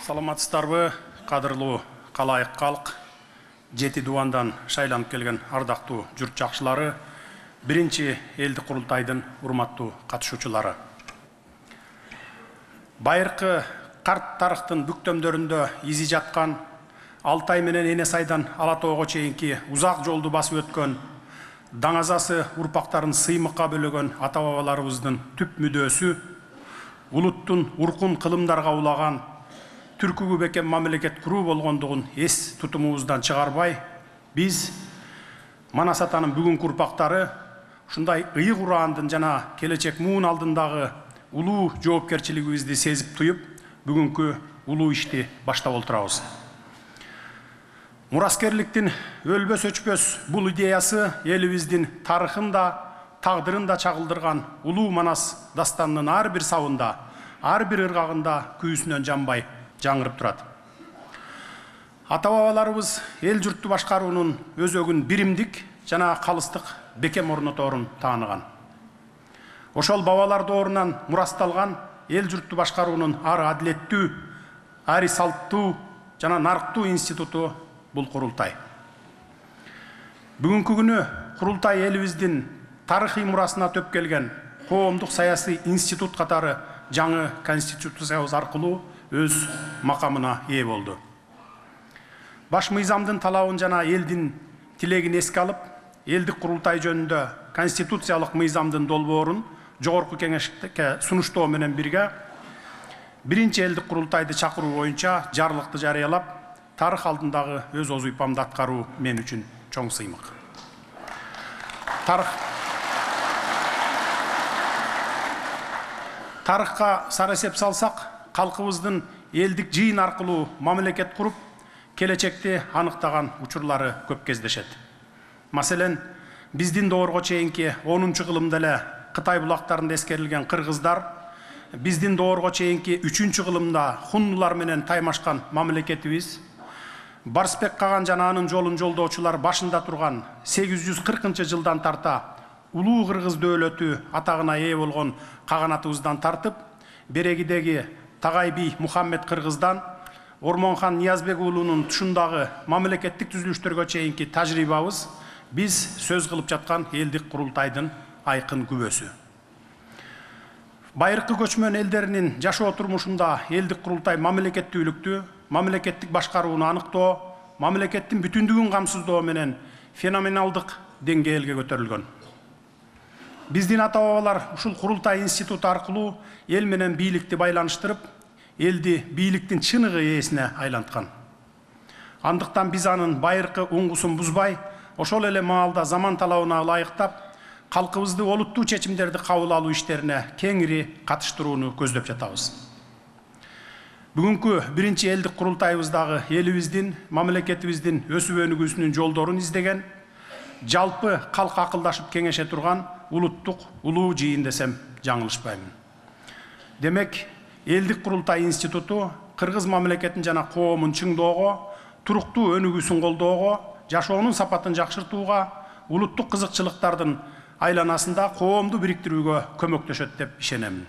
Саламатсыздарбы, кадырлуу калайык калк, жети дубандан шайланып келген ардактуу журт жакшылары, биринчи элдик курултайдын урматтуу катышуучулары. Байыркы карт тарыхтын бүктөмдөрүндө изи жаткан, Алтай менен Эне сайдан Ала тоого чейинки узак жолду басып өткөн, даңазасы урпактарын сыймыкка бөлөгөн ата бабаларыбыздын түп мүдөөсү, улуттун уркун кылымдарга улаган, түркүгү бекем мамлекет куруу болгондугун эс тутумубуздан чыгарбай, биз Манас атанын бүгүнкү урпактары ушундай ыйык ураандын жана келечек муун алдындагы улуу жоопкерчилигибизди сезип туюп, бүгүнкү улуу ишти баштап отурабыз. Мураскерликтин өлбөс өчпөс бул идеясы элибиздин тарыхын да, тагдырын да чагылдырган улуу Манас дастанынын ар бир сабында, ар бир ыргагында күйүүсүнөн жанбай жаңырып турат. Ата бабаларыбыз эл журтту башкаруунун өзөгүн биримдик жана калыстык бекем орноторун тааныган. Ошол бабалар доорунан мурасталган эл журтту башкаруунун ар адилеттүү, ари салттуу жана нарктуу институту бул курултай. Бүгүнкү күнү курултай элибиздин тарыхый мурасына төп келген коомдук саясий институт катары жаңы конституциябыз аркылуу өз макамына ээ болду. Баш мыйзамдын талабын жана элдин тилегин эске алып, элдик курултай жөнүндө конституциялык мыйзамдын долбоорун жогорку кеңешке сунуштоо менен бирге биринчи элдик курултайды чакыруу боюнча жарлыкты жарыялап, тарых алдындагы өз озуйпамды аткаруу мен үчүн чоң сыймык. Тарыхка сарасеп салсак, калкыбыздын элдик жыйын аркылуу мамлекет куруп, келечекти аныктаган учурлары көп кездешет. Маселен, биздин доорго чейинки 10-кылымда эле Кытай булактарында эскерилген кыргыздар, биздин доорго чейинки 3-кылымда хуннулар менен таймашкан мамлекетибиз, Барсбек Каган жана анын жолун жолдоочулар башында турган 840-жылдан тарта улуу кыргыз дөөлөтү атагына ээ болгон каганатыбыздан тартып, берегидеги Тагай би Мухаммед Кыргыздан Ормонхан Ниязбек уулунун тушундагы мамлекеттик түзүлүштөргө чейинки тажрыйбабыз биз сөз кылып жаткан элдик курултайдын айкын күбөсү. Байыркы көчмөн элдеринин жашоо турмушунда элдик курултай мамлекеттүүлүктү, мамлекеттик башкарууну аныктоо, мамлекеттин бүтүндүгүн камсыздоо менен феноменалдык деңгээлге көтөрүлгөн. Биздин ата бабалар ушул курултай институту аркылуу эл менен бийликти байланыштырып, элди бийликтин чыныгы ээсине айланткан. Андыктан биз анын байыркы уңгусун бузбай, ошол эле маалда заман талабына ылайыктап, калкыбызды олуттуу чечимдерди кабыл алуу иштерине кеңири катыштырууну көздөп жатабыз. Бүгүнкү биринчи элдик курултайыбыздагы элибиздин, мамлекетибиздин өсүп өнүгүүсүнүн жолдорун издеген, жалпы калк акылдашып кеңеше турган улуттук улуу жыйын десем жаңылышпаймын. Демек, элдик курултай институту кыргыз мамлекетин жана коомун чыңдоого, туруктуу өнүгүүсүн колдоого, жашоонун сапатын жакшыртууга, улуттук кызыкчылыктардын айланасында коомду бириктирүүгө көмөктөшөт деп ишенемин.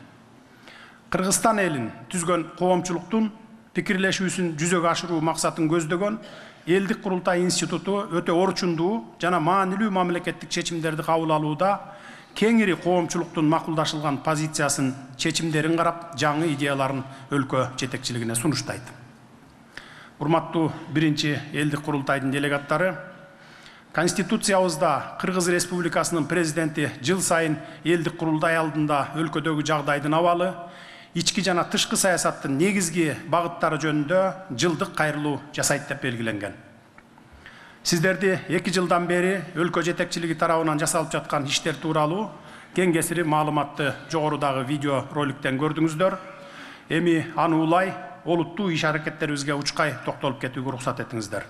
Кыргызстан элин түзгөн коомчулуктун пикирлешүүсүн жүзөгө ашыруу максатын көздөгөн элдик курултай институту өтө орчундуу жана маанилүү мамлекеттик чечимдерди кабыл алууда кеңири коомчулуктун макулдашылган позициясын, чечимдерин карап, жаңы идеяларын өлкө жетекчилигине сунуштайт. Урматтуу биринчи элдик курултайдын делегаттары, Конституциябызда Кыргыз Республикасынын президенти жыл сайын элдик курултай алдында өлкөдөгү жагдайдын абалы, ички жана тышкы саясаттын негизги багыттары жөнүндө жылдык кайрылуу жасайт деп белгиленген. Сиздерди 2 жылдан бери өлкө жетекчилиги тарабынан жасалып жаткан иштер тууралуу кең кесири маалыматты жогорудагы видео роликтен көрдүңүздөр. Эми аны улай олуттуу иш аракеттерибизге учкай токтолуп кетүүгө уруксат этиңиздер.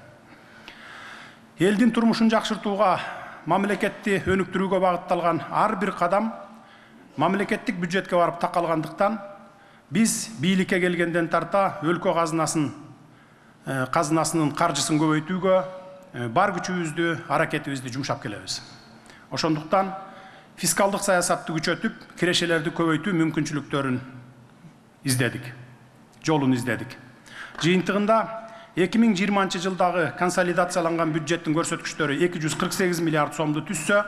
Элдин турмушун жакшыртууга, мамлекетти өнүктүрүүгө багытталган ар бир кадам мамлекеттик бюджетке барып такалгандыктан, биз бийликке келгенден тарта өлкө казынасынын каржысын көбөйтүүгө бар күчүбүздү, аракетибизди жумшап келебиз. Ошондуктан фискалдык саясатты күчөтүп, кирешелерди көбөйтүү мүмкүнчүлүктөрүн издедик, жолун издедик. Жыйынтыгында 2020 жылдагы консолидацияланган бюджеттин көрсөткүчтөрү 248 миллиард сомду түссө,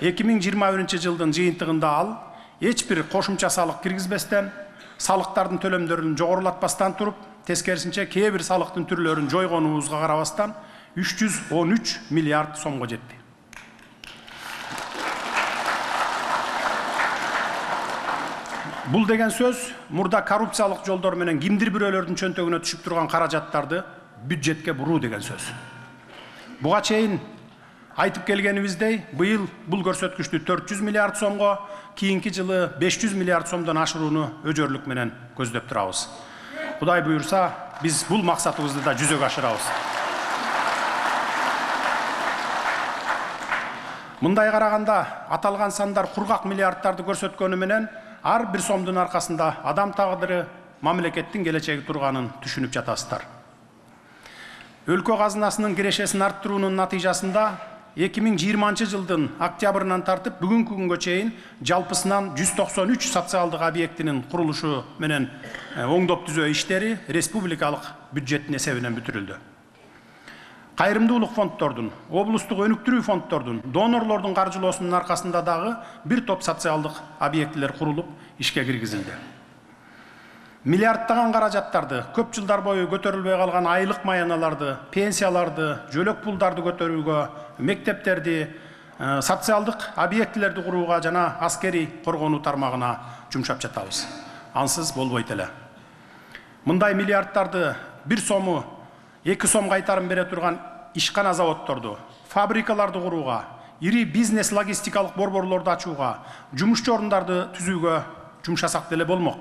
2021 жылдын жыйынтыгында ал эч бир кошумча салык киргизбестен, салыктардын төлөмдөрүн жогорулатпастан туруп, тескерисинче кээ бир салыктын түрлөрүн жойгонубузга карабастан 313 миллиард сомго жетти. Бул деген сөз, мурда коррупциялык жолдор менен кимдир бирөөлөрдүн чөнтөгүнө түшүп турган каражаттарды бюджетке буруу деген сөз. Буга чейин айтып келгенибиздей, быйыл бул көрсөткүчтү 400 миллиард сомго, кийинки жылы 500 миллиард сомдон ашырууну өжөрлүк менен көздөп турабыз. Кудай буйрса, биз бул максатыбызды да жүзөгө ашырабыз. Мындай караганда аталган сандар кургак миллиарддарды көрсөткөнү менен ар бир сомдун аркасында адам тагдыры, мамлекеттин келечеги турганын түшүнүп жатасыздар. Өлкө казынасынын кирешесин арттыруунун натыйжасында 2020 жылдын октябрынан тартып бүгүнкү күнгө чейин жалпысынан 193 социалдык объектинин курулушу менен оңдоп түзөө иштери республикалык бюджеттин эсебинен бүтүрүлдү. Кайрымдуулук фонддордун, облустук өнүктүрүү фонддордун, донорлордун каржылоосунун аркасында дагы бир топ социалдык объектилер курулуп, ишке киргизилди. Миллиардтаган каражаттарды, көп жылдар бою көтөрүлбөй калган айлык маяналарды, пенсияларды, жөлөк пулдарды көтөрүүгө, мектептерди, социалдык объектилерди курууга жана аскерий коргонуу тармагына жумшап жатабыз. Ансыз болбойт эле. Мындай миллиардтарды бир сому 2 сом кайтарым бере турган ишкана заводдорду, фабрикаларды курууга, ири бизнес логистикалык борборлорду ачууга, жумушчу орундарды түзүүгө жумшасак деле болмок.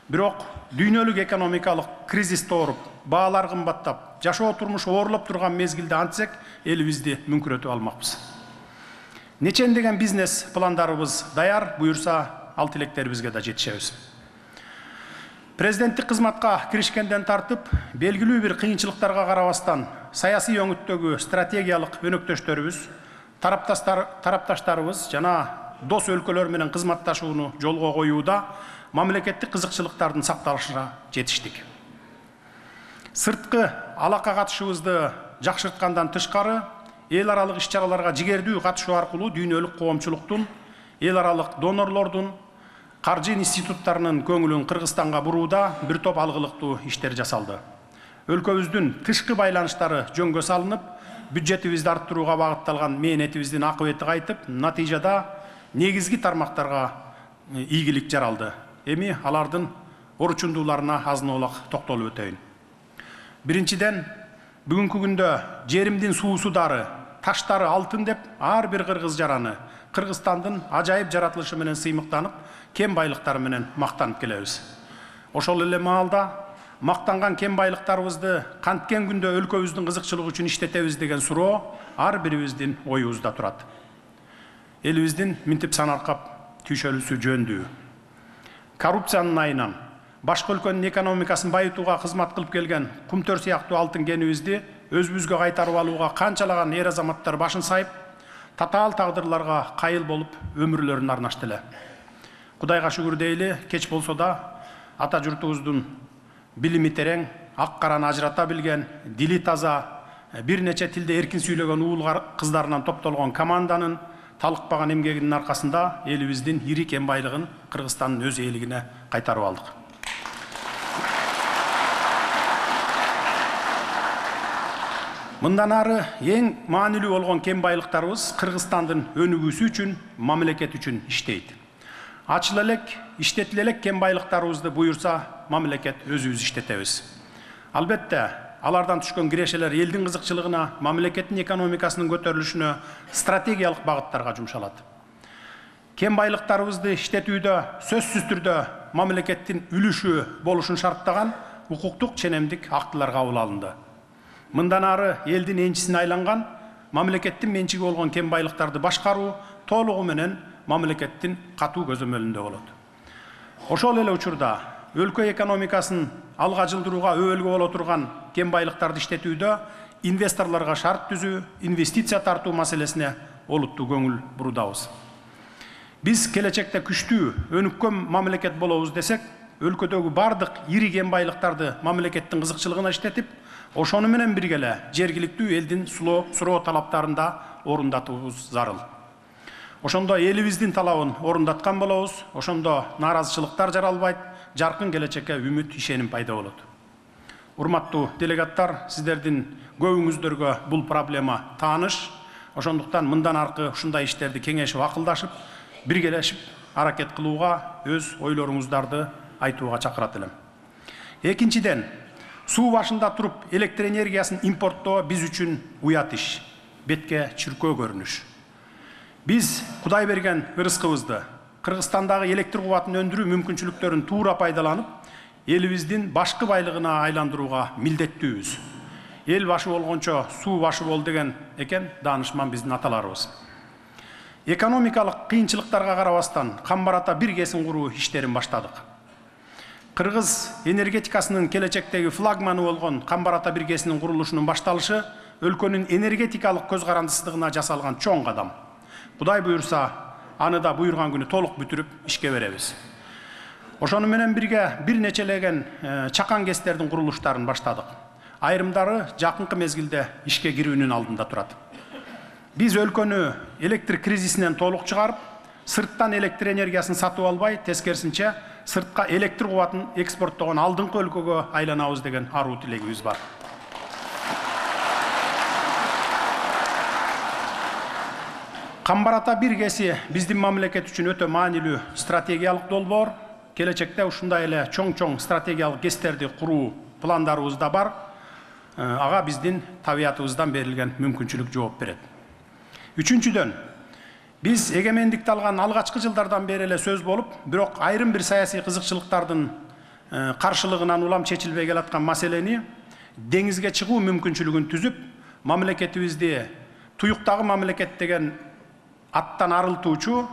Бирок дүйнөлүк экономикалык кризис тооруп, баалар кымбаттап, жашоо турмуш оорлоп турган мезгилде антсек, элибизди мүңкүрөтүп алмакпыз. Нечендеген бизнес пландарыбыз даяр, буйрса ал тилектерибизге да жетишебиз. Президенттик кызматка киришкенден тартып, белгилүү бир кыйынчылыктарга карабастан, саясий өңүттөгү стратегиялык өнөктөштөрүбүз, тарапташтарыбыз жана дос өлкөлөр менен кызматташууну жолго коюуда мамлекеттик кызыкчылыктардын сакталышына жетиштик. Сырткы алака катышыбызды жакшырткандан тышкары, эл аралык иш-чараларга жигердүү катышуу аркылуу дүйнөлүк коомчулуктун, эл аралык донорлордун, каржы институттарынын көңүлүн Кыргызстанга бурууда бир топ алгылыктуу иштер жасалды. Өлкөбүздүн тышкы байланыштары жөнгө салынып, бюджетибизди арттырууга багытталган мээнетибиздин акыбети кайтып, натыйжада негизги тармактарга ийгилик жаралды. Эми алардын орчундууларына азын-аулак токтолуп өтөйүн. Биринчиден, бүгүнкү күндө жеримдин суусу дары, таштары алтын деп ар бир кыргыз жараны Кыргызстандын ажайып жаратылышы менен сыймыктанып, кен байлыктары менен мактанып келебиз. Ошол эле маалда мактанган кен байлыктарыбызды канткен күндө өлкөбүздүн кызыкчылыгы үчүн иштетебиз деген суроо ар бирибиздин оюбузда турат. Элибиздин минтип санаркап түйшөлүүсү жөндүү. Коррупциянын айынан башка өлкөнүн экономикасын байытууга кызмат кылып келген кумтөр сыяктуу алтын кенибизди өзүбүзгө кайтарып алууга канчалаган эр азаматтар башын сайып, татаал тагдырларга кайыл болуп өмүрлөрүн арнашты эле. Кудайга шүгүр дейли, кеч болсо да ата журтубуздун билими терең, ак караны ажырата билген, дили таза, бир нече тилде эркин сүйлөгөн уул кыздарынан топтолгон команданын талыкпаган эмгегинин аркасында элибиздин ири кен байлыгын Кыргызстандын өз ээлигине кайтарып алдык. Мындан ары эң маанилүү болгон кен байлыктарыбыз Кыргызстандын өнүгүүсү үчүн, мамлекет үчүн иштейт. Ачыл элек, иштетиле элек кен байлыктарыбызды буйрса, мамлекет өзүбүз иштетебиз. Албетте, алардан түшкөн кирешелер элдин кызыкчылыгына, мамлекеттин экономикасынын көтөрүлүшүнө, стратегиялык багыттарга жумшалат. Кен байлыктарыбызды иштетүүдө сөзсүз түрдө мамлекеттин үлүшү болушун шарттаган укуктук ченемдик актылар кабыл алынды. Мындан ары элдин энчисине айланган, мамлекеттин менчиги болгон кен байлыктарды башкаруу толугу менен мамлекеттин катуу көзөмөлүндө болот. Ошол эле учурда өлкө экономикасын алга жылдырууга өбөлгө боло турган кен байлыктарды иштетүүдө инвесторлорго шарт түзүү, инвестиция тартуу маселесине олуттуу көңүл буруудабыз. Биз келечекте күчтүү, өнүккөн мамлекет болобуз десек, өлкөдөгү бардык ири кен байлыктарды мамлекеттин кызыкчылыгына иштетип, ошону менен бирге эле жергиликтүү элдин суроо талаптарында орундатуубуз зарыл. Ошондо элибиздин талабын орундаткан болобуз, ошондо нааразычылыктар жаралбайт, жаркын келечекке үмүт, ишеним пайда болот. Урматтуу делегаттар, сиздердин көбүңүздөргө бул проблема тааныш. Ошондуктан мындан аркы ушундай иштерди кеңешип, акылдашып, биргелешип аракет кылууга, өз ойлоруңуздарды айтууга чакырат элем. Экинчиден, суу башында туруп электр энергиясын импорттоо биз үчүн уят иш, бетке чиркөө көрүнүш. Биз Кудай берген ырыскыбызды, Кыргызстандагы электр кубатын өндүрүү мүмкүнчүлүктөрүн туура пайдаланып, элибиздин башкы байлыгына айландырууга милдеттүүбүз. Эл башы болгончо суу башы бол деген экен даанышман биздин аталарыбыз. Экономикалык кыйынчылыктарга карабастан Камбарата бир кесин куруу иштерин баштадык. Кыргыз энергетикасынын келечектеги флагманы болгон Камбарата бир кесинин курулушунун башталышы өлкөнүн энергетикалык көз карандысыздыгына жасалган чоң кадам. Кудай буйрса, аны да буйрган күнү толук бүтүрүп ишке беребиз. Ошону менен бирге бир нечелеген чакан кестердин курулуштарын баштадык. Айрымдары жакынкы мезгилде ишке кирүүнүн алдында турат. Биз өлкөнү электр кризисинен толук чыгарып, сырттан электр энергиясын сатып албай, тескерисинче сыртка электр кубатын экспорттогон алдыңкы өлкөгө айланабыз деген аруу тилегибиз бар. Камбарата бир кеси биздин мамлекет үчүн өтө маанилүү стратегиялык долбоор. Келечекте ушундай эле чоң стратегиялык кестерди куруу пландарыбыз да бар. Ага биздин табиятыбыздан берилген мүмкүнчүлүк жооп берет. Үчүнчүдөн, биз эгемендикти алган алгачкы жылдардан бери эле сөз болуп, бирок айрым бир саясий кызыкчылыктардын каршылыгынан улам чечилбей келаткан маселени деңизге чыгуу мүмкүнчүлүгүн түзүп, мамлекетибизди туюктагы мамлекет деген аттан арылтуучу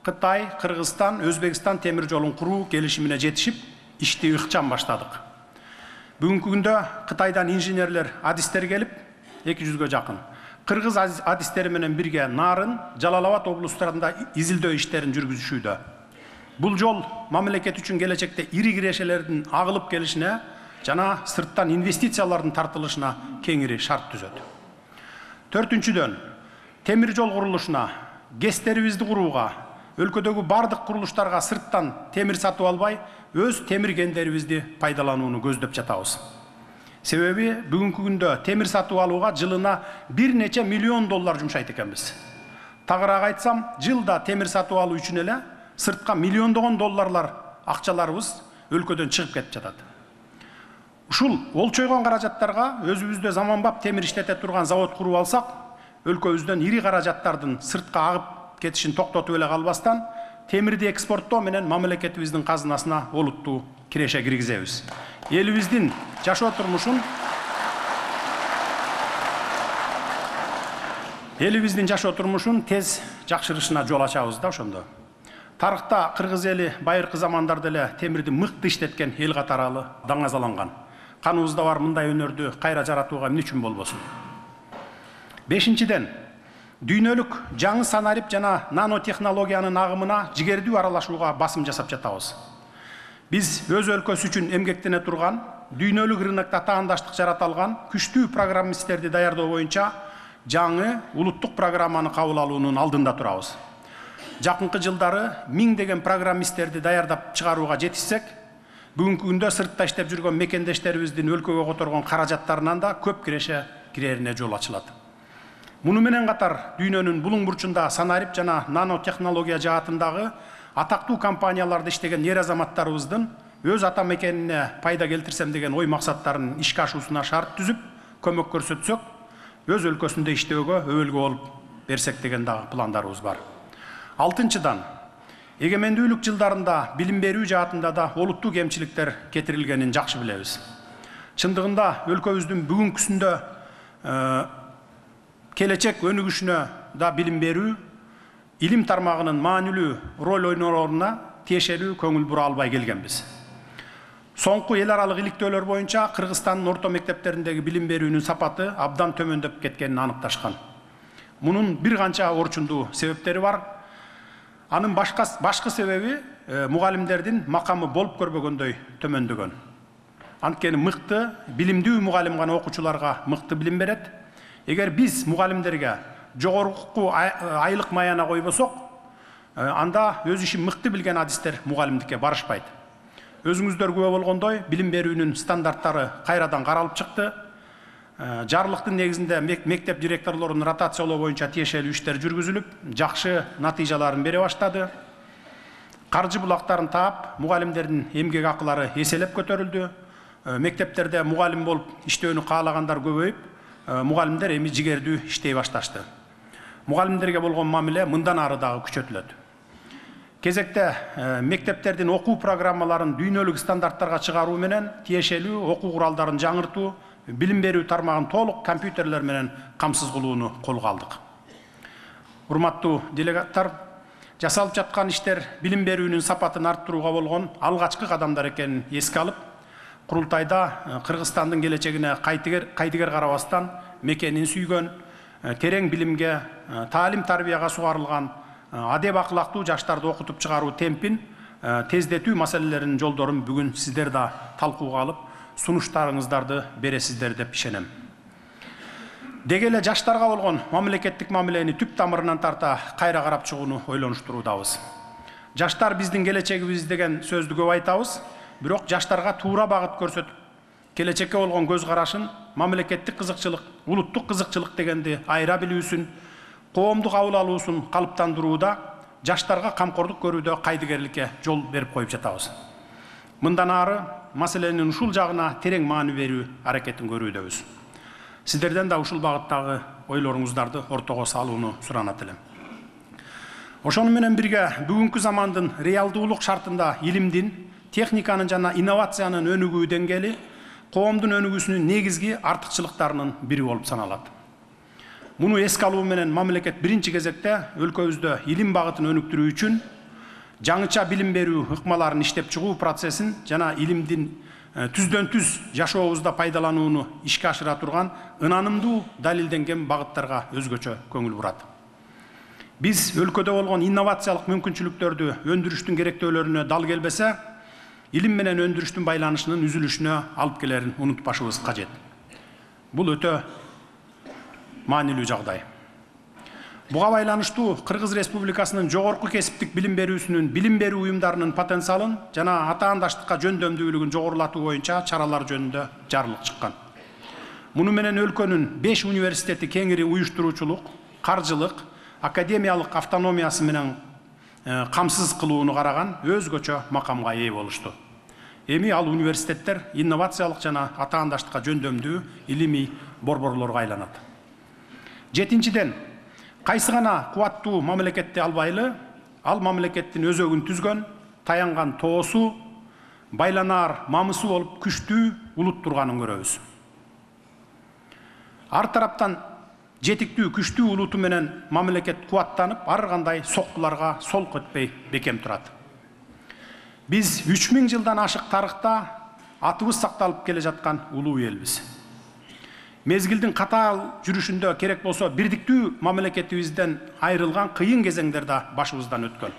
Кытай, Кыргызстан, Өзбекстан темир жолун куруу келишимине жетишип, ишти ыкчам баштадык. Бүгүнкү күндө Кытайдан инженерлер, адистер келип, 200-гө жакын. Кыргыз адистери менен бирге Нарын, Жалал-Абад облустарында изилдөө иштерин жүргүзүшүүдө. Бул жол мамлекет үчүн келечекте ири кирешелердин агылып келишине жана сырттан инвестициялардын тартылышына кеңири шарт түзөт. Төртүнчүдөн, темир жол курулушуна, кестерибизди курууга, өлкөдөгү бардык курулуштарга сырттан темир сатып албай, өз темир кендерибизди пайдаланууну көздөп жатабыз. Себеби бүгүнкү күндө темир сатып алууга жылына бир нече миллион доллар жумшайт экенбиз. Тагыраак айтсам, жылда темир сатып алуу үчүн эле сыртка миллиондогон долларлар акчаларыбыз өлкөдөн чыгып кетип жатат. Ушул олчойгон каражаттарга өзүбүздө заманбап темир иштете турган завод куруп алсак, өлкөбүздөн ири каражаттардын сыртка агып кетишин токтотуп эле калбастан, темирди экспорттоо менен мамлекетибиздин казынасына олуттуу киреше киргизебиз. Элибиздин жашоо турмушун тез жакшырышына жол ачабыз да ошондо. Тарыхта кыргыз эли байыркы замандарда эле темирди мыкты иштеткен эл катары даңазаланган. Каныбызда бар мындай өнөрдү кайра жаратууга эмне үчүн болбосун? Бешинчиден, дүйнөлүк жаңы санарип жана нанотехнологиянын агымына жигердүү аралашууга басым жасап жатабыз. Биз өз өлкөсү үчүн эмгектене турган, дүйнөлүк рынокто таандаштык жарата алган күчтүү программисттерди даярдоо боюнча жаңы улуттук программаны кабыл алуунун алдында турабыз. Жакынкы жылдары миңдеген программисттерди даярдап чыгарууга жетишсек, бүгүнкү күндө сыртта иштеп жүргөн мекендештерибиздин өлкөгө которгон каражаттарынан да көп киреше кирерине жол ачылат. Муну менен катар дүйнөнүн булуң бурчунда санарип жана нанотехнология жаатындагы атактуу компанияларда иштеген эр азаматтарыбыздын өз ата мекенине пайда келтирсем деген ой максаттарын ишке ашуусуна шарт түзүп, көмөк көрсөтсөк, өз өлкөсүндө иштөөгө өбөлгө болуп берсек деген дагы пландарыбыз бар. Алтынчыдан, эгемендүүлүк жылдарында билим берүү жаатында да олуттуу кемчиликтер кетирилгенин жакшы билебиз. Чындыгында өлкөбүздүн бүгүнкүсүндө келечек өнүгүшүнө да билим берүү, илим тармагынын маанилүү роль ойнооруна тиешелүү көңүл бура албай келгенбиз. Соңку эл аралык иликтөөлөр боюнча Кыргызстандын орто мектептериндеги билим берүүнүн сапаты абдан төмөндөп кеткенин аныкташкан. Мунун бир канча орчундуу себептери бар. Анын башкы себеби mugallimdердин макамы болуп көрбөгөндөй төмөндөгөн. Анткени мыкты, билимдүү мугалим гана окуучуларга мыкты билим берет. Эгер биз мугалимдерге жогорку айлык маяна койбосок, анда өз ишин мыкты билген адистер мугалимдикке барышпайт. Өзүңүздөр күбө болгондой, билим берүүнүн стандарттары кайрадан каралып чыкты. Жарлыктын негизинде мектеп директорлорунун ротациялоо боюнча тиешелүү иштер жүргүзүлүп, жакшы натыйжаларын бере баштады. Каржы булактарын таап, мугалимдердин эмгек акылары эселеп көтөрүлдү. Мектептерде мугалим болуп иштөөнү каалагандар көбөйүп, мугалимдер эми жигердүү иштей башташты. Мугалимдерге болгон мамиле мындан ары дагы күчөтүлөт. Кезекте мектептердин окуу программаларын дүйнөлүк стандарттарга чыгаруу менен тиешелүү окуу куралдарын жаңыртуу, билим берүү тармагын толук компьютерлер менен камсыз кылууну колго алдык. Урматтуу делегаттар, жасалып жаткан иштер билим берүүнүн сапатын арттырууга болгон алгачкы кадамдар экенин эске алып, курултайда Кыргызстандын келечегине кайтыгер карабастан мекенин сүйгөн, терең билимге, таалим-тарбияга сугарылган, адеп акылактуу жаштарды окутуп чыгаруу темпин тездетүү маселелеринин жолдорун бүгүн сиздер да талкууга алып, сунуштарыңыздарды бересиздер деп ишенем. Деги эле жаштарга болгон мамлекеттик мамилени түп тамырынан тарта кайра карап чыгууну ойлонуштуруудабыз. Жаштар биздин келечегибиз деген сөздү көп айтабыз, бирок жаштарга туура багыт көрсөтүп, келечекке болгон көз карашын, мамлекеттик кызыкчылык, улуттук кызыкчылык дегенди айыра билүүсүн, коомдук кабыл алуусун калыптандырууда, жаштарга камкордук көрүүдө кайдыгерликке жол берип коюп жатабыз. Мындан ары маселенин ушул жагына терең маани берүү аракетин көрүүдөбүз. Сиздерден да ушул багыттагы ойлоруңуздарды ортого салууну суранат элем. Ошону менен бирге бүгүнкү замандын реалдуулук шартында илимдин, техниканын жана инновациянын өнүгүү деңгээли коомдун өнүгүүсүнүн негизги артыкчылыктарынын бири болуп саналат. Муну эске алуу менен мамлекет биринчи кезекте өлкөбүздө илим багытын өнүктүрүү үчүн жаңыча билим берүү ыкмаларын иштеп чыгуу процессин жана илимдин түздөн түз жашообузда пайдаланууну ишке ашыра турган ынанымдуу далилденген багыттарга өзгөчө көңүл бурат. Биз өлкөдө болгон инновациялык мүмкүнчүлүктөрдү өндүрүштүн керектөөлөрүнө дал келбесе, илим менен өндүрүштүн байланышынын үзүлүшүнө алып келерин унутпашыбыз кажет. Бул өтө маанилүү жагдай. Буга байланыштуу Кыргыз Республикасынын жогорку кесиптик билим берүүсүнүн билим берүү уюмдарынын потенциалын жана атаандаштыкка жөндөмдүүлүгүн жогорулатуу боюнча чаралар жөнүндө жарлык чыккан. Муну менен өлкөнүн 5 университети кеңири уюштуруучулук, каржылык, академиялык автономиясы менен камсыз кылууну караган өзгөчө макамга ээ болушту. Эми ал университеттер инновациялык жана атаандаштыкка жөндөмдүү илимий борборлорго айланат. Жетинчиден, кайсы гана кубаттуу мамлекетти албайлы, ал мамлекеттин өзөгүн түзгөн, таянган тоосу, байланаар мамысы болуп күчтүү улут турганын көрөбүз. Ар тараптан жетиктүү күчтүү улуту менен мамлекет кубаттанып, ар кандай соккуларга солк өтпөй бекем турат. Биз 3000 жылдан ашык тарыхта атыбыз сакталып келе жаткан улуу элбиз. Мезгилдин катаал жүрүшүндө керек болсо бирдиктүү мамлекетибизден айрылган кыйын кезеңдер да башыбыздан өткөн.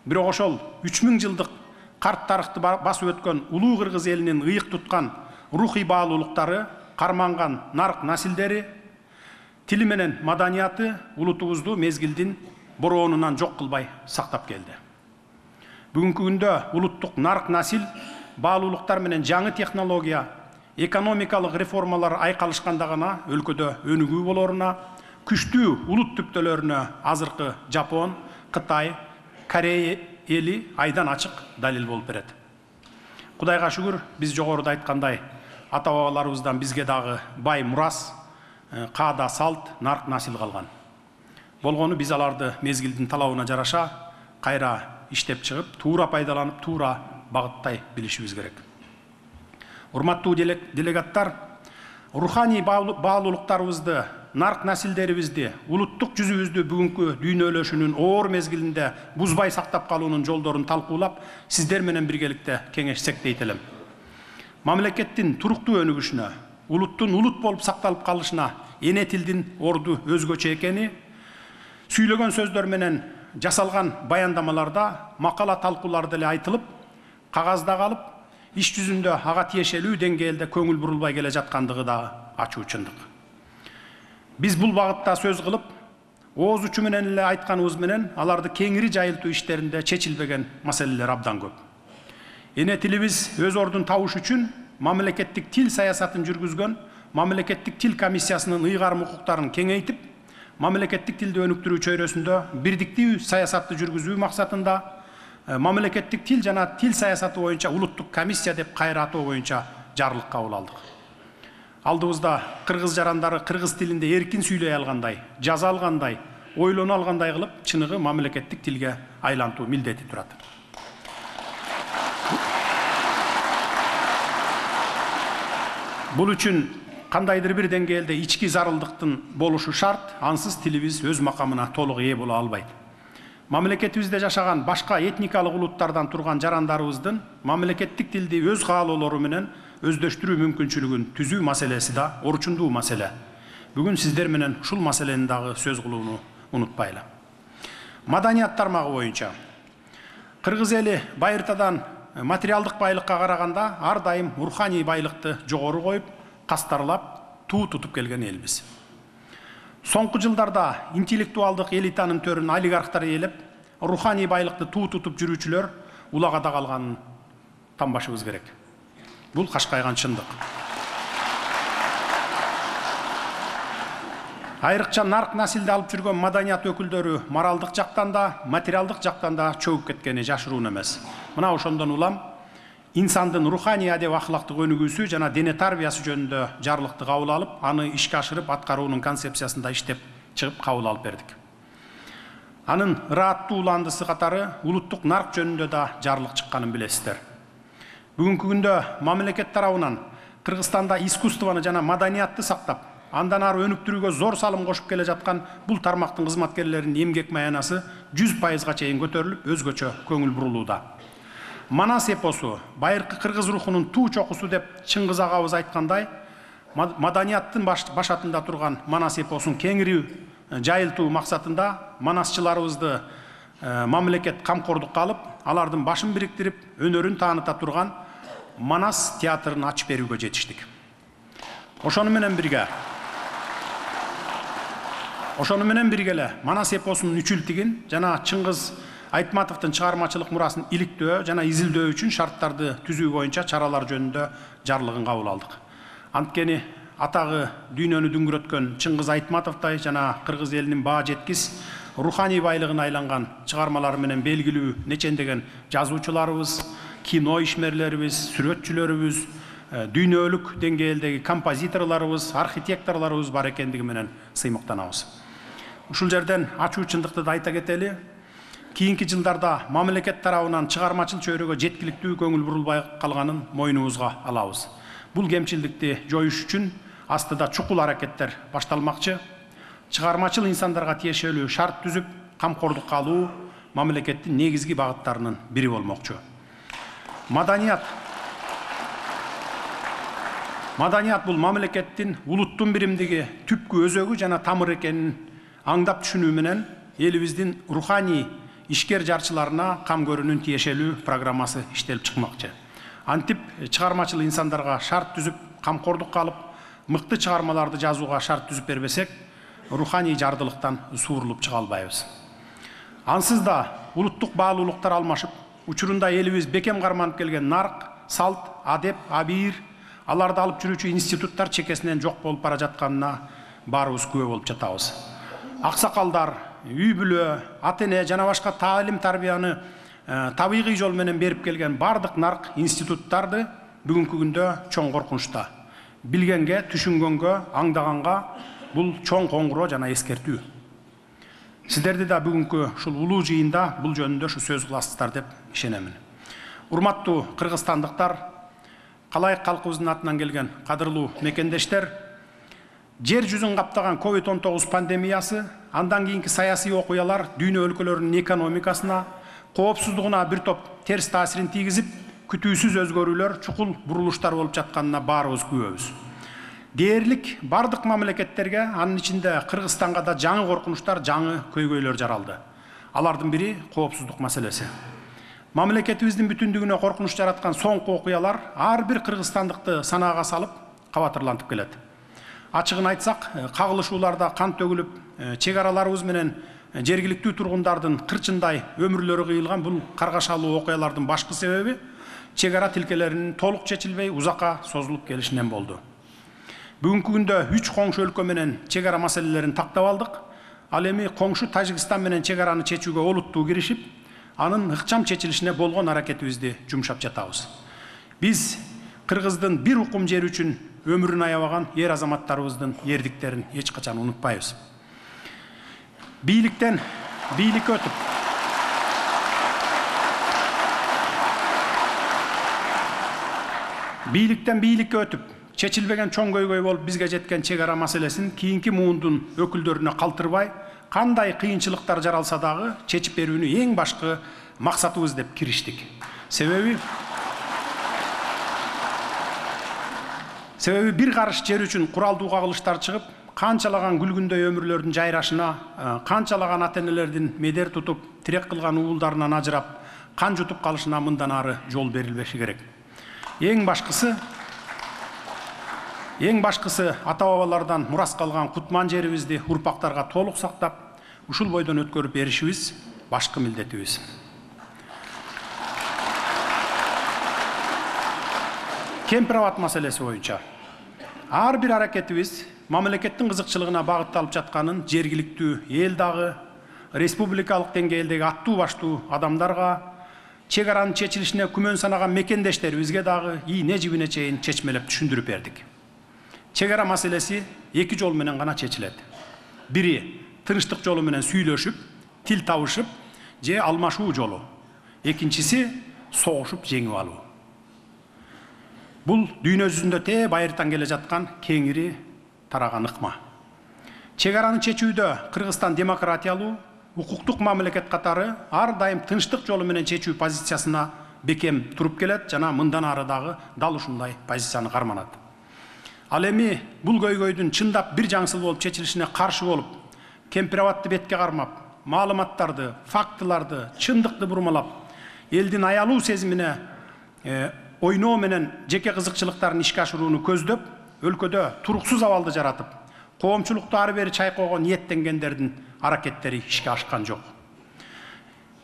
Бирок ошол 3000 жылдык карт тарыхты басып өткөн улуу кыргыз элинин ыйык туткан рухий баалуулуктары, карманган нарк насилдери, тили менен маданияты улутубузду мезгилдин бороонунан жок кылбай сактап келди. Бүгүнкү күндө улуттук нарк насил баалуулуктар менен жаңы технология, экономикалык реформалар айкалышканда гана өлкөдө өнүгүү болоруна, күчтүү улут түптөлөрүнө азыркы Жапон, Кытай, Корея эли айдан ачык далил болуп берет. Кудайга шүгүр, биз жогоруда айткандай, ата-бабаларыбыздан бизге дагы бай мурас, каада салт, нарк насил калган. Болгону биз аларды мезгилдин талабына жараша кайра иштеп чыгып, туура пайдаланып, туура багыттай билишибиз керек. Урматтуу делегаттар, руханий баалуулуктарыбызды, нарк насилдерибизди, улуттук жүзүбүздү бүгүнкү дүйнөлөшүүнүн оор мезгилинде бузбай сактап калуунун жолдорун талкуулап, сиздер менен биргеликте кеңешсек дейт элем. Мамлекеттин туруктуу өнүгүшүнө, улуттун улут болуп сакталып калышына эне тилдин орду өзгөчө экени, сүйлөгөн сөздөр менен жасалган баяндамаларда макала талкуулар деле айтылып, кагазда калып, иш жүзүндө ага тиешелүү деңгээлде көңүл бурулбай келе жаткандыгы да ачуу чындык. Биз бул багытта сөз кылып, ооз учу менен эле айтканыбыз менен аларды кеңири жайылтуу иштеринде чечилбеген маселелер абдан көп. Эне тилибиз өз ордун табыш үчүн мамлекеттик тил саясатын жүргүзгөн мамлекеттик тил комиссиясынын ыйгарым укуктарын кеңейтип, мамлекеттик тилди өнүктүрүү чөйрөсүндө бирдиктүү саясатты жүргүзүү максатында мамлекеттик тил жана тил саясаты боюнча улуттук комиссия деп кайра атоо боюнча жарлык кабыл алдык. Алдыбызда кыргыз жарандары кыргыз тилинде эркин сүйлөй алгандай, жаза алгандай, ойлоно алгандай кылып, чыныгы мамлекеттик тилге айлантуу милдети турат. Бул үчүн кандайдыр бир деңгээлде ички зарылдыктын болушу шарт, ансыз тилибиз өз макамына толук ээ боло албайт. Мамлекетибизде жашаган башка этникалык улуттардан турган жарандарыбыздын мамлекеттик тилди өз каалоолору менен өздөштүрүү мүмкүнчүлүгүн түзүү маселеси да орчундуу маселе. Бүгүн сиздер менен ушул маселени дагы сөз кылууну унутпайлы. Маданият тармагы боюнча кыргыз эли байыртадан материалдык байлыкка караганда ар дайым руханий байлыкты жогору коюп, кастарлап, туу тутуп келген элбиз. Соңку жылдарда интеллектуалдык элитанын төрүн олигархтар ээлеп, руханий байлыкты туу тутуп жүрүүчүлөр улагада калганын танбашыбыз керек. Бул кашкайган чындык. Айрыкча нарк насилди алып жүргөн маданият өкүлдөрү моралдык жактан да, материалдык жактан да чөгүп кеткени жашыруун эмес. Мына ошондон улам инсандын руханий адеп ахлактык өнүгүүсү жана дене тарбиясы жөнүндө жарлыкты кабыл алып, аны ишке ашырып аткаруунун концепциясында иштеп чыгып кабыл алып бердик. Анын ырааттуу уландысы катары улуттук нарк жөнүндө да жарлык чыкканын билесиздер. Бүгүнкү күндө мамлекет тарабынан Кыргызстанда искусствону жана маданиятты сактап, андан ары өнүктүрүүгө зор салым кошуп келе жаткан бул тармактын кызматкерлеринин эмгек маянасы 100%га чейин көтөрүлүп, өзгөчө көңүл бурулууда. Манас эпосу, байыркы кыргыз рухунун туу чокусу деп Чыңгыз агабыз айткандай, маданияттын башатында турган Манас эпосун кеңири жайылтуу максатында манасчыларыбызды мамлекет камкордукка алып, алардын башын бириктирип, өнөрүн тааныта турган Манас театрын ачып берүүгө жетиштик. Ошону менен бирге эле Манас эпосунун үчүлтигин жана Чыңгыз Айтматовдун чыгармачылык мурасын иликтөө жана изилдөө үчүн шарттарды түзүү боюнча чаралар жөнүндө жарлыгын кабыл алдык. Анткени атагы дүйнөнү дүңгүрөткөн Чыңгыз Айтматовдай жана кыргыз элинин баа жеткис руханий байлыгына айланган чыгармалары менен белгилүү нечендеген жазуучуларыбыз, кино ишмерлерибиз, сүрөтчүлөрүбүз, дүйнөлүк деңгээлдеги композиторлорубуз, архитекторлорубуз бар экендиги менен сыймыктанабыз. Ушул жерден ачуу чындыкты да айта кетели. Кийинки жылдарда мамлекет тарабынан чыгармачыл чөйрөгө жеткиликтүү көңүл бурулбай калганын мойнубузга алабыз. Бул кемчилдикти жоюш үчүн астыда чукул аракеттер башталмакчы. Чыгармачыл инсандарга тиешелүү шарт түзүп, камкордукка алуу мамлекеттин негизги багыттарынын бири болмокчу. Маданият бул мамлекеттин улуттун биримдиги, түпкү өзөгү жана тамыр экенин аңдап түшүнүү менен элибиздин руханий ишкер жарчыларына кам көрүүнүн тиешелүү программасы иштелип чыкмакчы. Антип чыгармачыл инсандарга шарт түзүп, камкордукка алып, мыкты чыгармаларды жазууга шарт түзүп бербесек, руханий жардылыктан суурулуп чыга албайбыз. Ансыз да улуттук баалуулуктар алмашып, учурунда элибиз бекем карманып келген нарк, салт, адеп, абийир, аларды алып жүрүүчү институттар чекесинен жок болуп бара жатканына баарыбыз күбө болуп жатабыз. Аксакалдар, үй бүлө, ата-эне жана башка таалим тарбияны табигый жол менен берип келген бардык нарк институттарды бүгүнкү күндө чоң коркунучта. Билгенге, түшүнгөнгө, аңдаганга бул чоң коңгуроо жана эскертүү. Сиздерди да бүгүнкү ушул улуу жыйында бул жөнүндө ушу сөз кыласыздар деп ишенемин. Урматтуу кыргызстандыктар, калайык калкыбыздын атынан келген кадырлуу мекендештер, жер жүзүн каптаган COVID-19 пандемиясы, андан кийинки саясий окуялар дүйнө өлкөлөрүнүн экономикасына, коопсуздугуна бир топ терс таасирин тийгизип, күтүүсүз өзгөрүүлөр, чукул бурулуштар болуп жатканына баарыбыз күбөбүз. Дээрлик бардык мамлекеттерге, анын ичинде Кыргызстанга да жаңы коркунучтар, жаңы көйгөйлөр жаралды. Алардын бири коопсуздук маселеси. Мамлекетибиздин бүтүндүгүнө коркунуч жараткан соңку окуялар ар бир кыргызстандыкты санаага салып кабатырлантып келет. Ачыгын айтсак, кагылышууларда кан төгүлүп, чек араларыбыз менен жергиликтүү тургундардын кырчындай өмүрлөрү кыйылган бул каргашалуу окуялардын башкы себеби чек ара тилкелеринин толук чечилбей узакка созулуп келишинен болду. Бүгүнкү күндө 3 коңшу өлкө менен чек ара маселелерин тактап алдык. Ал эми коңшу Тажикстан менен чек араны чечүүгө олуттуу киришип, анын ыкчам чечилишине болгон аракетибизди жумшап жатабыз. Биз Кыргыздын бир укум жери үчүн өмүрүн аябаган ер азаматтарыбыздын эрдиктерин эч качан унутпайбыз. Бийликтен бийликке өтүп, чечилбеген чоң көйгөй болуп бизге жеткен чек ара маселесин кийинки муундун өкүлдөрүнө калтырбай, кандай кыйынчылыктар жаралса дагы чечип берүүнү эң башкы максатыбыз деп кириштик. Себеби бир карыш жер үчүн куралдуу кагылыштар чыгып, канчалаган күлгүндөй өмүрлөрдүн жайрашына, канчалаган ата-энелердин медер тутуп, тирек кылган уулдарынан ажырап, кан жутуп калышына мындан ары жол берилбеши керек. Эң башкысы ата-бабалардан мурас калган кутман жерибизди урпактарга толук сактап, ушул бойдон өткөрүп беришибиз башкы милдетибиз. Кемпир-абад маселеси боюнча ар бир аракетибиз мамлекеттин кызыкчылыгына багытталып жатканын жергиликтүү эл дагы, республикалык деңгээлдеги аттуу баштуу адамдарга, чек аранын чечилишине күмөн санаган мекендештерибизге дагы ийне жибине чейин чечмелеп түшүндүрүп бердик. Чек ара маселеси 2 жол менен гана чечилет. Бири тынчтык жолу менен сүйлөшүп, тил табышып, же алмашуу жолу. Экинчиси согушуп жеңип алуу. Бул дүйнө жүзүндө тээ байыртан келе жаткан кеңири тараган ыкма. Чек араны чечүүдө Кыргызстан демократиялуу, укуктук мамлекет катары ар дайым тынчтык жолу менен чечүү позициясына бекем туруп келет жана мындан ары дагы дал ушундай позицияны карманат. Ал эми бул көйгөйдүн чындап бир жаңсыл болуп чечилишине каршы болуп, Кемпир-абадты бетке кармап, маалыматтарды, фактыларды, чындыкты бурмалап, элдин аялуу сезимине ойноо менен жеке кызыкчылыктарын ишке ашырууну көздөп, өлкөдө туруксуз абалды жаратып, коомчулукту ары бери чайкоого ниеттенгендердин аракеттери ишке ашкан жок.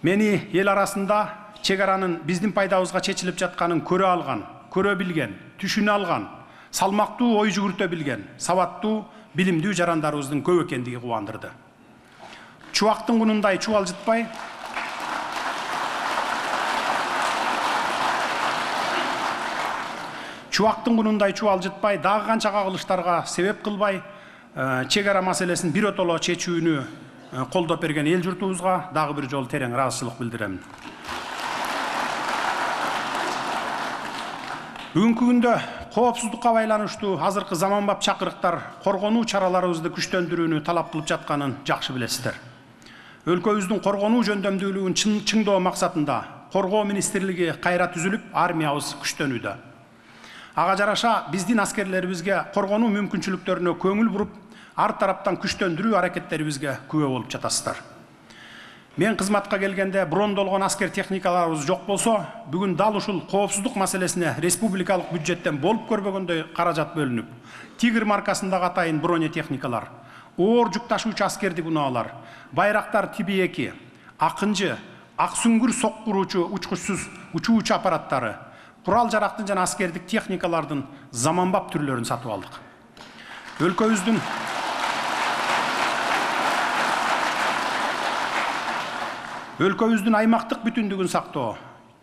Мени эл арасында чек аранын биздин пайдабызга чечилип жатканын көрө алган, көрө билген, түшүнө алган, салмактуу ой жүгүртө билген, сабаттуу, билимдүү жарандарыбыздын көп экендиги кубандырды. Чубактын кунундай чубалжытпай, дагы канча кагылыштарга себеп кылбай, чек ара маселесин биротоло чечүүнү колдоп берген эл журтубузга дагы бир жолу терең ыраазычылык билдирем. Бүгүнкү күндө коопсуздукка байланыштуу азыркы заманбап чакырыктар коргонуу чараларыбызды күчтөндүрүүнү талап кылып жатканын жакшы билесиздер. Өлкөбүздүн коргонуу жөндөмдүүлүгүн чыңдоо максатында Коргоо министрлиги кайра түзүлүп, армиябыз күчтөнүүдө. Ага жараша биздин аскерлерибизге коргонуу мүмкүнчүлүктөрүнө көңүл буруп, ар тараптан күчтөндүрүү аракеттерибизге күбө болуп жатасыздар. Мен кызматка келгенде брондолгон аскер техникаларыбыз жок болсо, бүгүн дал ушул коопсуздук маселесине республикалык бюджеттен болуп көрбөгөндөй каражат бөлүнүп, Тигр маркасындагы атайын бронетехникалар, оор жүк ташуучу аскердик унаалар, байрактар тиби 2, акынжы, ак сүңгүр соккуруучу учкучсуз учуучу аппараттары, курал жарактын жана аскердик техникалардын заманбап түрлөрүн сатып алдык. Өлкөбүздүн аймактык бүтүндүгүн сактоо,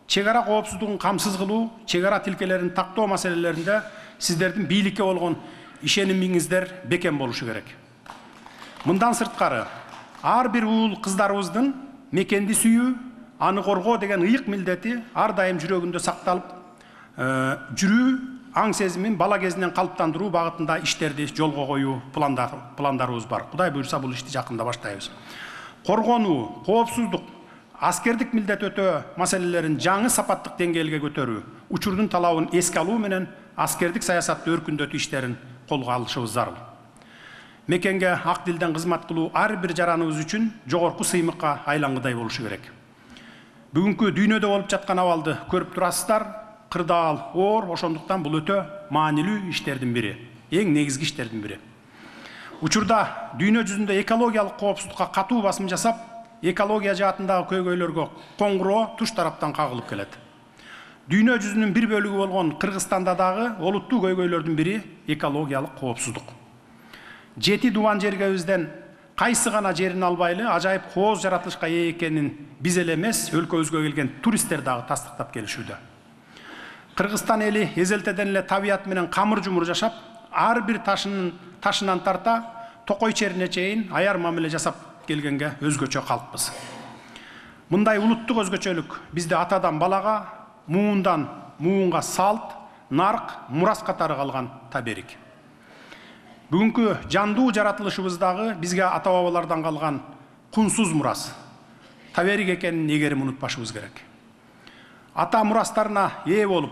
чек ара коопсуздугун камсыз кылуу, чек ара тилкелерин тактоо маселелеринде сиздердин бийликке болгон ишенимиңиздер бекем болушу керек. Мындан сырткары, ар бир уул кыздарыбыздын мекенди сүйүү, аны коргоо деген ыйык милдети ар дайым жүрөгүндө сакталып, жүрүү, аң сезимин бала кезинен калыптандыруу багытында иштерди жолго коюу пландарыбыз бар. Кудай буйрса бул ишти жакында баштайбыз. Коргонуу, коопсуздук, аскердик милдет өтөө маселелерин жаңы сапаттык деңгээлге көтөрүү, учурдун талабын эске алуу менен аскердик саясатты өркүндөтүү иштерин колго алышыбыз зарыл. Мекенге ак дилден кызмат кылуу ар бир жараныбыз үчүн жогорку сыймыкка айлангыдай болушу керек. Бүгүнкү дүйнөдө болуп жаткан абалды көрүп турасыздар. Кырдаал оор, ошондуктан бул өтө маанилүү иштердин бири, эң негизги иштердин бири. Учурда дүйнө жүзүндө экологиялык коопсуздукка катуу басым жасап, экология жаатындагы көйгөйлөргө коңгуроо туш тараптан кагылып келет. Дүйнө жүзүнүн бир бөлүгү болгон Кыргызстанда дагы олуттуу көйгөйлөрдүн бири экологиялык коопсуздук. 7 дубан жергебизден кайсы гана жерин албайлы ажайып кооз жаратылышка ээ экенин биз эле эмес, өлкөбүзгө келген туристтер дагы тастыктап келишүүдө. Кыргызстан эли эзелтеден эле табият менен камыр жумур жашап, ар бир ташынан тарта токой черине чейин аяр мамиле жасап келгенге өзгөчө калкпыз. Мындай улуттук өзгөчөлүк бизде атадан балага, муундан муунга салт, нарк, мурас катары калган таберик. Бүгүнкү жандуу жаратылышыбыздагы бизге ата бабалардан калган кунсуз мурас, таберик экенин эгерим унутпашыбыз керек. Ата мурастарына ээ болуп,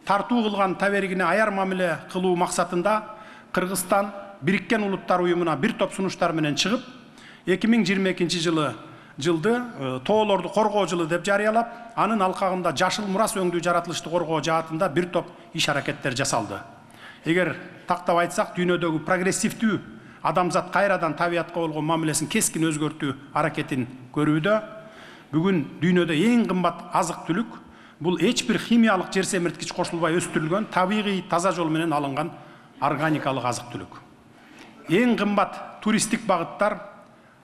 тартуу кылган таберигине аяр мамиле кылуу максатында Кыргызстан Бириккен Улуттар уюмуна бир топ сунуштар менен чыгып, 2022 жылды тоолорду коргоо жылы деп жарыялап, анын алкагында жашыл мурас өңдүү жаратылышты коргоо жаатында бир топ иш аракеттер жасалды. Эгер тактап айтсак, дүйнөдөгү прогрессивдүү адамзат кайрадан табиятка болгон мамилесин кескин өзгөртүү аракетин көрүүдө. Бүгүн дүйнөдө эң кымбат азык түлүк бул эч бир химиялык жер семирткич кошулбай өстүрүлгөн табигый таза жол менен алынган органикалык азык түлүк. Эң кымбат туристтик багыттар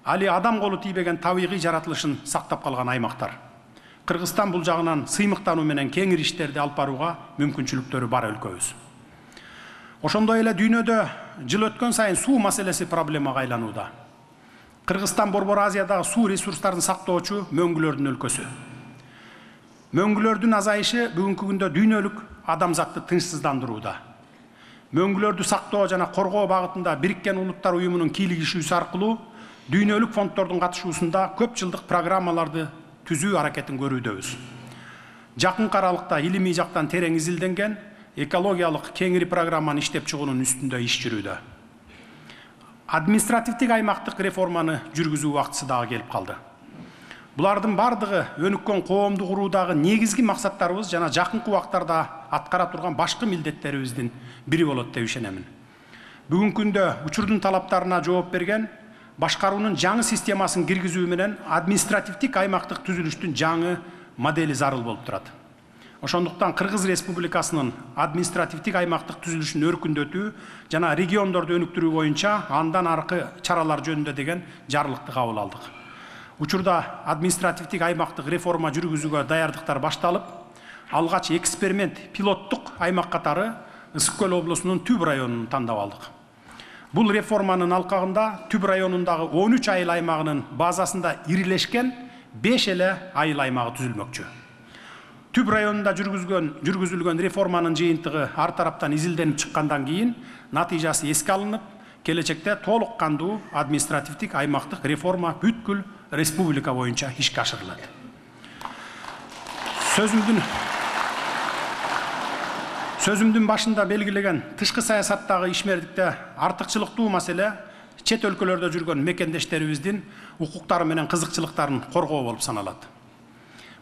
али адам колу тийбеген табигый жаратылышын сактап калган аймактар. Кыргызстан бул жагынан сыймыктануу менен кеңир иштерди алып барууга мүмкүнчүлүктөрү бар өлкөбүз. Ошондой эле дүйнөдө жыл өткөн сайын суу маселеси проблемага айланууда. Кыргызстан Борбор Азиядагы суу ресурстарын сактоочу мөңгүлөрдүн өлкөсү. Мөңгүлөрдүн азайышы бүгүнкү күндө дүйнөлүк адамзатты тынчсыздандырууда. Мөңгүлөрдү сактоо жана коргоо багытында Бириккен Улуттар уюмунун кийлигишүүсү аркылуу дүйнөлүк фонддордун катышуусунда көп жылдык программаларды түзүү аракетин көрүүдөбүз. Жакынкы аралыкта илимий жактан терең изилденген экологиялык кеңири программаны иштеп чыгуунун үстүндө иш жүрүүдө. Административдик аймактык реформаны жүргүзүү убактысы дагы келип калды. Булардын бардыгы өнүккөн коомду куруудагы негизги максаттарыбыз жана жакынкы убактарда аткара турган башкы милдеттерибиздин бири болот деп ишенемин. Бүгүнкү күндө учурдун талаптарына жооп берген башкаруунун жаңы системасын киргизүү менен административдик аймактык түзүлүштүн жаңы модели зарыл болуп турат. Ошондуктан Кыргыз Республикасынын административдик аймактык түзүлүшүн өркүндөтүү жана региондорду өнүктүрүү боюнча андан аркы чаралар жөнүндө деген жарлыкты кабыл алдык. Учурда административдик аймактык реформа жүргүзүүгө даярдыктар башталып, алгач эксперимент пилоттук аймак катары Ысык көл облусунун Түб районун тандап алдык. Бул реформанын алкагында Түб районундагы 13 айыл аймагынын базасында ирилешкен 5 эле айыл аймагы түзүлмөкчү. Түб районунда жүргүзүлгөн реформанын жыйынтыгы ар тараптан изилденип чыккандан кийин натыйжасы эске алынып, келечекте толук кандуу административдик аймактык реформа бүткүл республика боюнча ишке ашырылат. Сөзүмдүн башында белгилеген тышкы саясаттагы ишмердикте артыкчылыктуу маселе чет өлкөлөрдө жүргөн мекендештерибиздин укуктары менен кызыкчылыктарын коргоо болуп саналат.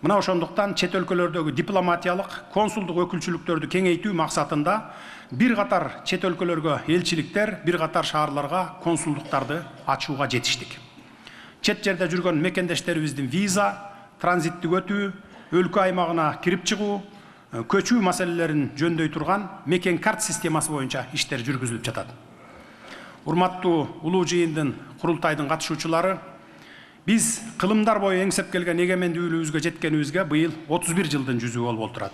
Мына ошондуктан чет өлкөлөрдөгү дипломатиялык, консулдук өкүлчүлүктөрдү кеңейтүү максатында бир катар чет өлкөлөргө элчиликтер, бир катар шаарларга консулдуктарды ачууга жетиштик. Чет жерде жүргөн мекендештерибиздин виза, транзиттик өтүү, өлкө аймагына кирип чыгуу, көчүү маселелерин жөндөй турган мекен карт системасы боюнча иштер жүргүзүлүп жатат. Урматтуу улуу жыйындын курултайдын катышуучулары, биз кылымдар бою эңсеп келген эгемендүүлүгүбүзгө жеткенибизге быйыл 31 жылдын жүзү болуп турат.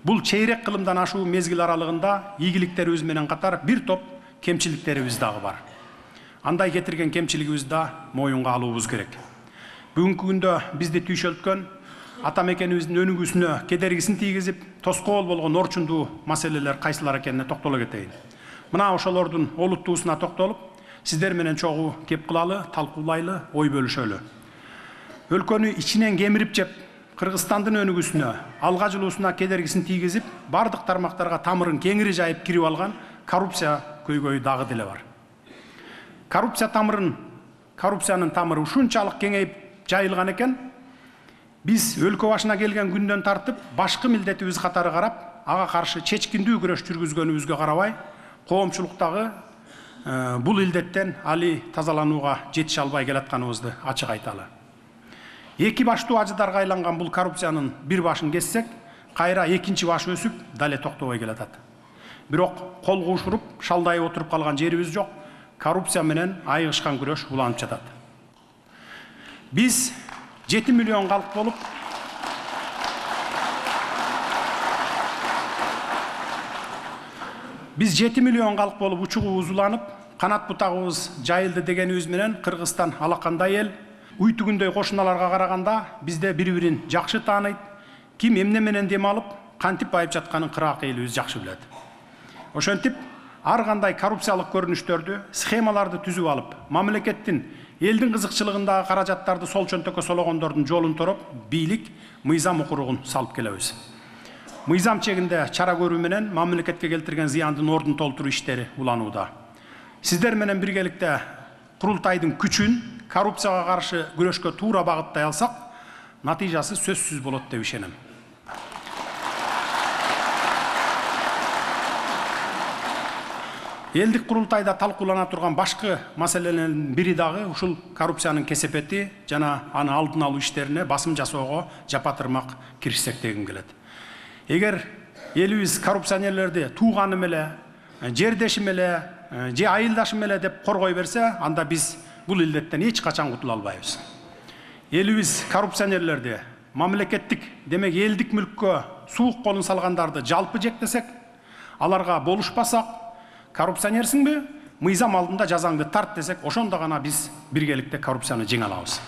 Бул чейрек кылымдан ашуу мезгил аралыгында ийгиликтерибиз менен катар бир топ кемчиликтерибиз дагы бар. Андай кетирген кемчилигибизди да моюнга алуубуз керек. Бүгүнкү күндө бизди түйшөлткөн ата мекенибиздин өнүгүүсүнө кедергисин тийгизип, тоскоол болгон орчундуу маселелер кайсылар экенине токтоло кетейин. Мына ошолордун олуттуусуна токтолуп, сиздер менен чогуу кеп кылалы, талкуулайлы, ой бөлүшөлү. Өлкөнү ичинен кемирип жеп, Кыргызстандын өнүгүүсүнө, алга жылуусуна кедергисин тийгизип, бардык тармактарга тамырын кеңири жайып кирип алган коррупция көйгөйү дагы деле бар. коррупциянын тамыры ушунчалык кеңейип жайылган экен, биз өлкө башына келген күндөн тартып башкы милдетибиз катары карап, ага каршы чечкиндүү күрөш жүргүзгөнүбүзгө карабай, коомчулуктагы бул илдеттен али тазаланууга жетише албай келатканыбызды ачык айталы. Эки баштуу ажыдарга айланган бул коррупциянын бир башын кессек, кайра экинчи башы өсүп, дале токтобой келатат. Бирок кол кушуруп, шалдайып отуруп калган жерибиз жок. Коррупция менен айыгышкан күрөш уланып жатат. Биз 7 миллион калк болуп, учугубуз уланып, канат бутагыбыз жайылды дегенибиз менен Кыргызстан алакандай эл. Уйтүгүндөй кошуналарга караганда бизде бири-бирин жакшы тааныйт. Ким эмне менен дем алып, кантип байып жатканын кыраак элибиз жакшы билет. Ошентип, ар кандай коррупциялык көрүнүштөрдү, схемаларды түзүп алып, мамлекеттин элдин кызыкчылыгындагы каражаттарды сол чөнтөккө сологондордун жолун тороп, бийлик мыйзам укуругун салып келебиз. Мыйзам чегинде чара көрүү менен мамлекетке келтирген зыяндын ордун толтуруу иштери уланууда. Сиздер менен биргеликте курултайдын күчүн коррупцияга каршы күрөшкө туура багыттай алсак, натыйжасы сөзсүз болот деп ишенем. Элдик курултайда талкуулана турган башкы маселелердин бири дагы ушул коррупциянын кесепети жана аны алдын алуу иштерине басым жасоого жапатырмак киришсек дегим келет. Эгер элибиз коррупционерлерди тууганым эле, жердешим эле, же айылдашым эле деп коргой берсе, анда биз бул илдеттен эч качан кутула албайбыз. Элибиз коррупционерлерди, мамлекеттик, демек элдик мүлккө суук колун салгандарды жалпы жектесек, аларга болушпасак, коррупционерсиңби, мыйзам алдында жазаңды тарт десек, ошондо гана биз биргеликте коррупцияны жеңе алабыз.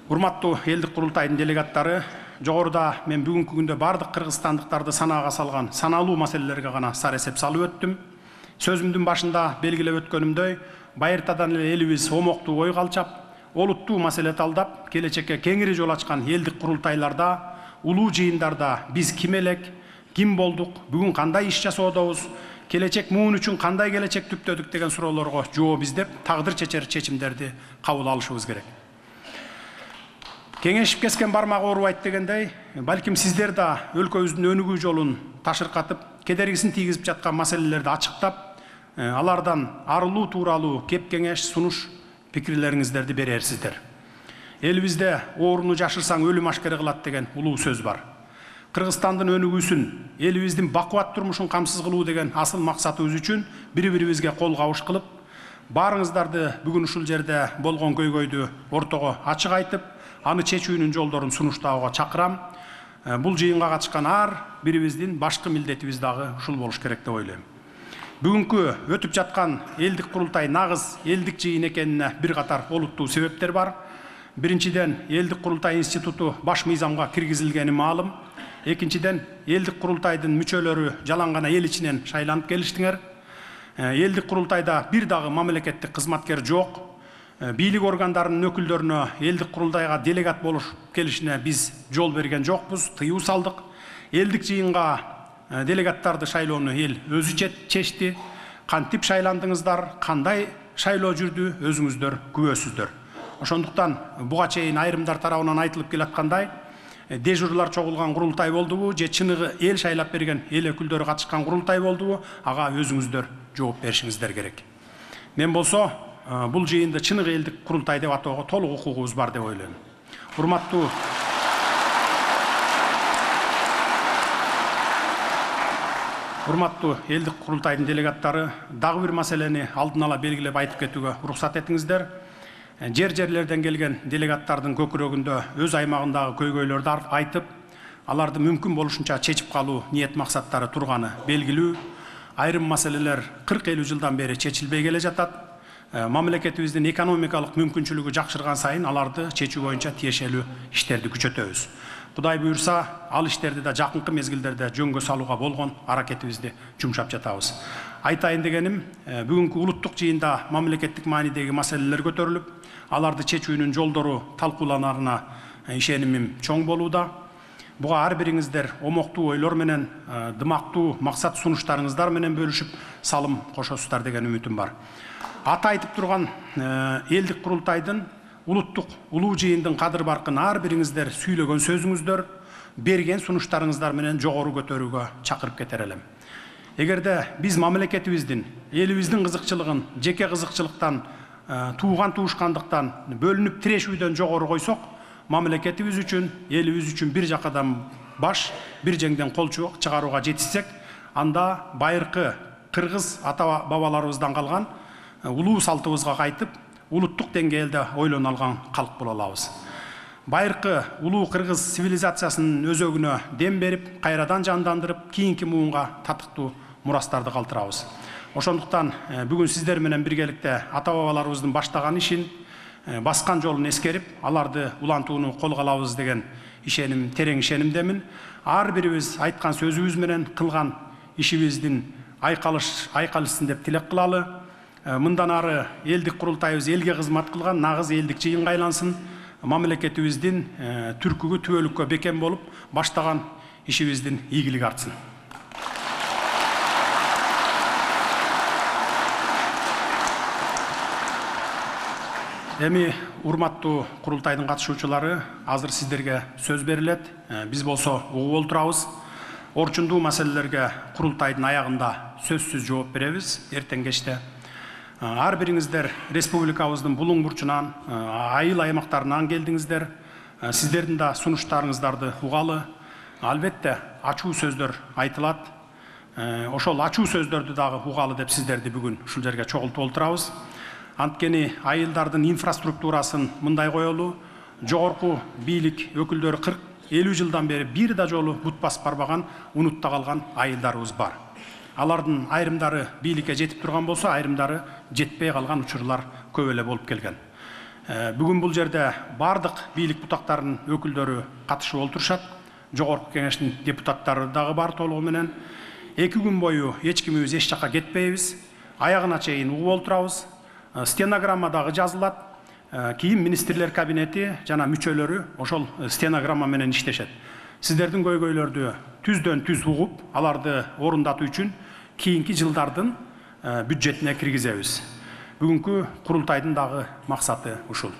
Урматтуу элдик курултайдын делегаттары, жогоруда мен бүгүнкү күндө бардык кыргызстандыктарды санаага салган саналуу маселелерге гана сар эсеп салып өттүм. Сөзүмдүн башында белгилеп өткөнүмдөй, байыртадан эле элибиз омоктуу ой калчап, олуттуу маселе талдап, келечекке кеңири жол ачкан элдик курултайларда, улуу жыйындарда биз ким элек, ким болдук, бүгүн кандай иш жасоодобуз, келечек муун үчүн кандай келечек түптөдүк деген суроолорго жооп издеп, тагдыр чечер чечимдерди кабыл алышыбыз керек. Кеңешип кескен бармак оорубайт дегендей, балким сиздер да өлкөбүздүн өнүгүү жолун ташыркатып, кедергисин тийгизип жаткан маселелерди ачыктап, алардан арылуу тууралуу кеп кеңеш, сунуш, пикирлериңиздерди берерсиздер. Элибизде ооруну жашырсаң өлүм ашкере кылат деген улуу сөз бар. Кыргызстандын өнүгүүсүн, элибиздин бакубат турмушун камсыз кылуу деген асыл максатыбыз үчүн бири-бирибизге кол кабыш кылып, баарыңыздарды бүгүн ушул жерде болгон көйгөйдү ортого ачык айтып, аны чечүүнүн жолдорун сунуштоого чакырам. Бул жыйынга катышкан ар бирибиздин башкы милдетибиз дагы ушул болуш керек деп ойлойм. Бүгүнкү өтүп жаткан элдик курултай нагыз элдик жыйын экенине бир катар олуттуу себептер бар. Биринчиден, элдик курултай институту баш мыйзамга киргизилгени маалым. Экинчиден, элдик курултайдын мүчөлөрү жалаң гана эл ичинен шайланып келиштиңер. Элдик курултайда бир дагы мамлекеттик кызматкер жок. Бийлик органдарынын өкүлдөрүнө элдик курултайга делегат болуш келишине биз жол берген жокпуз, тыюу салдык. Элдик жыйынга делегаттарды шайлоону эл өзү чечти. Кантип шайландыңыздар, кандай шайлоо жүрдү, өзүңүздөр күбөсүздөр. Ошондуктан буга чейин айрымдар тарабынан айтылып келаткандай, дежурлар чогулган курултай болдубу, же чыныгы эл шайлап берген эл өкүлдөрү катышкан курултай болдубу, ага өзүңүздөр жооп беришиңиздер керек. Мен болсо, бул жыйынды чыныгы элдик курултай деп атоого толук укугубуз бар деп ойлойм. Урматтуу элдик курултайдын делегаттары, дагы бир маселени алдын ала белгилеп айтып кетүүгө уруксат этиңиздер. Жерлерден келген делегаттардын көкүрөгүндө өз аймагындагы көйгөйлөрдү айтып, аларды мүмкүн болушунча чечип калуу ниет максаттары турганы белгилүү. Айрым маселелер 40-50 жылдан бери чечилбей келе жатат. Мамлекетибиздин экономикалык мүмкүнчүлүгү жакшырган сайын аларды чечүү боюнча тиешелүү иштерди күчөтөбүз. Кудай буйрса, ал иштерди да жакынкы мезгилдерде жөнгө салууга болгон аракетибизди жумшап жатабыз. Айтайын дегеним, бүгүнкү улуттук жыйында мамлекеттик маанидеги маселелер көтөрүлүп, аларды чечүүнүн жолдору талкууланарына ишенимим чоң болууда. Буга ар бириңиздер омоктуу ойлор менен, дымактуу максат сунуштарыңыздар менен бөлүшүп салым кошосуздар деген үмүтүм бар. Ата айтып турган элдик курултайдын, улуттук улуу жыйындын кадыр баркын ар бириңиздер сүйлөгөн сөзүңүздөр, берген сунуштарыңыздар менен жогору көтөрүүгө чакырып кетер элем. Эгерде биз мамлекетибиздин, элибиздин кызыкчылыгын жеке кызыкчылыктан, тууган туушкандыктан бөлүнүп тирешүүдөн жогору койсок, мамлекетибиз үчүн, элибиз үчүн бир жакадан баш, бир жеңден кол чыгарууга жетишсек, анда байыркы кыргыз ата бабаларыбыздан калган улуу салтыбызга кайтып, улуттук деңгээлде ойлоно алган калк боло алабыз. Байыркы улуу кыргыз цивилизациясынын өзөгүнө дем берип, кайрадан жандандырып, кийинки муунга татыктуу мурастарды калтырабыз. Ошондуктан бүгүн сиздер менен биргеликте ата бабаларыбыздын баштаган ишин, баскан жолун эскерип, аларды улантууну колго алабыз деген ишеним, терең ишенимдемин. Ар бирибиз айткан сөзүбүз менен кылган ишибиздин айкалышсын деп тилек кылалы. Мындан ары элдик курултайыбыз элге кызмат кылган нагыз элдик жыйынга айлансын. Мамлекетибиздин түркүгү түбөлүккө бекем болуп, баштаган ишибиздин ийгилиги артсын. Эми урматтуу курултайдын катышуучулары, азыр сиздерге сөз берилет. Биз болсо угуп олтурабыз. Орчундуу маселелерге курултайдын аягында сөзсүз жооп беребиз эртең кечте. Ар бириңиздер республикабыздын булуң бурчунан, айыл аймактарынан келдиңиздер. Сиздердин да сунуштарыңыздарды угалы. Албетте ачуу сөздөр айтылат. Ошол ачуу сөздөрдү дагы угалы деп сиздерди бүгүн ушул жерге чогултуп олтурабыз. Анткени айылдардын инфраструктурасын мындай коелу, жогорку бийлик өкүлдөрү 40-50 жылдан бери бир да жолу бут басып барбаган, унутта калган айылдарыбыз бар. Алардын айрымдары бийликке жетип турган болсо, айрымдары жетпей калган учурлар көп эле болуп келген. Бүгүн бул жерде бардык бийлик бутактарынын өкүлдөрү катышып олтурушат. Жогорку кеңештин депутаттары дагы бар толугу менен. 2 күн бою эч кимибиз эч жакка кетпейбиз. Аягына чейин угуп олтурабыз. Стенограмма дагы жазылат. Кийин министрлер кабинети жана мүчөлөрү ошол стенограмма менен иштешет. Сиздердин көйгөйлөрдү түздөн түз угуп, аларды орундатуу үчүн кийинки жылдардын бюджетине киргизебиз. Бүгүнкү курултайдын дагы максаты ушул.